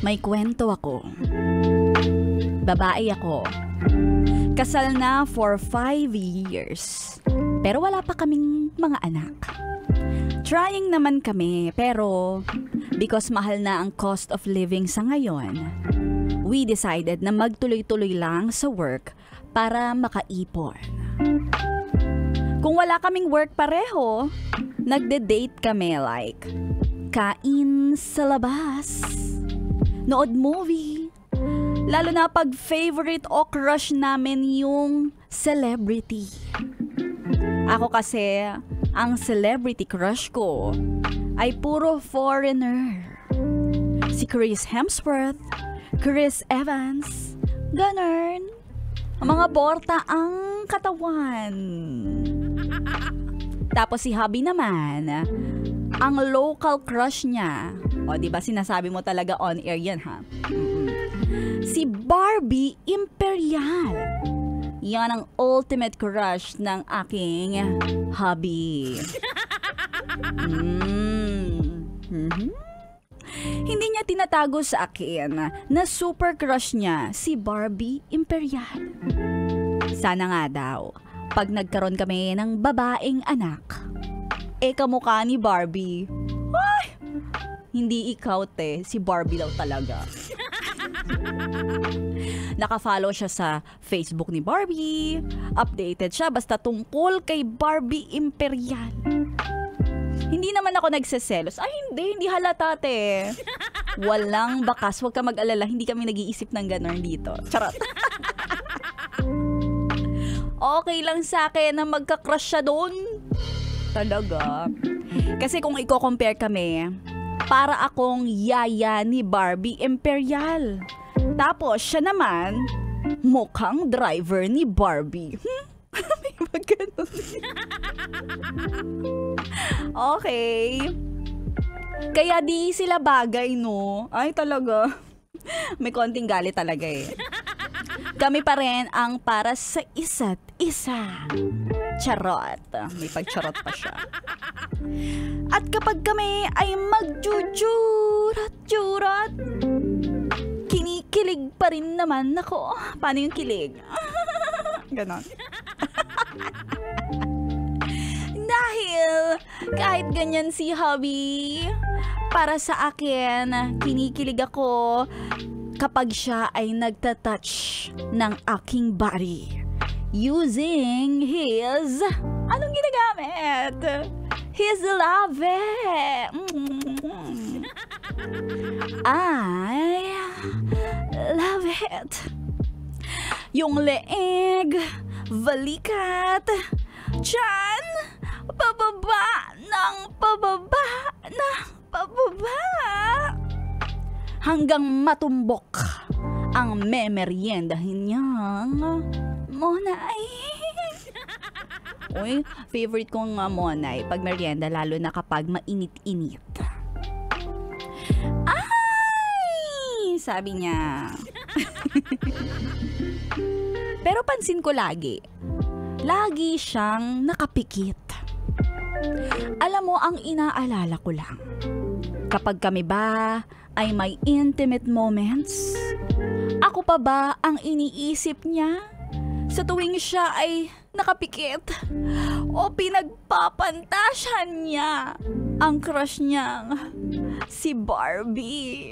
May kwento ako. Babae ako. Kasal na for 5 years. Pero wala pa kaming mga anak. Trying naman kami, pero because mahal na ang cost of living sa ngayon, we decided na magtuloy-tuloy lang sa work para makaipon. Kung wala kaming work pareho, nagde-date kami like kain sa labas, nood movie, lalo na pag favorite o crush namin yung celebrity. Ako kasi, ang celebrity crush ko ay puro foreigner. Si Chris Hemsworth, Chris Evans, ganun. Ang mga borta ang katawan. Tapos si hubby naman, ang local crush niya. O, diba sinasabi mo talaga on air yan, ha? Si Barbie Imperial. Yan ang ultimate crush ng aking hubby. Hindi niya tinatago sa akin na super crush niya si Barbie Imperial. Sana nga daw, pag nagkaroon kami ng babaeng anak, kamukha ni Barbie. Ay! Hindi ikaw, te. Si Barbie daw talaga. Naka-follow siya sa Facebook ni Barbie. Updated siya basta tungkol kay Barbie Imperial. Hindi naman ako nagseselos. Ay, hindi halata, te. Walang bakas. Huwag ka mag-alala. Hindi kami nag-iisip ng gano'n dito. Charot. Okay lang sa akin na magka-crush siya doon. Talaga. Kasi kung i-compare kami, para akong yaya ni Barbie Imperial. Tapos siya naman, mukhang driver ni Barbie. May magano'n. Okay. Kaya di sila bagay, no? Ay, talaga. May konting galit talaga eh. Kami pa rin ang para sa isa't isa. Charot. May pagcharot pa siya. At kapag kami ay magjujurat-jurat, kinikilig pa rin naman ako. Paano yung kilig? Ganon. Dahil kahit ganyan si hubby, para sa akin, kinikilig ako kapag siya ay nagtatouch ng aking body using his, anong ginagamit? His love. I love it. Yung leeg, balikat, tiyan, pababa ng pababa ng pababa, hanggang matumbok ang memeryendahin niyang monay. Uy, favorite kong monay pag merienda, lalo na kapag mainit-init. Ay! Sabi niya. Pero pansin ko lagi siyang nakapikit. Alam mo, ang inaalala ko lang, kapag kami ba ay may intimate moments, ako pa ba ang iniisip niya sa tuwing siya ay nakapikit o pinagpapantasyan niya ang crush niyang si Barbie?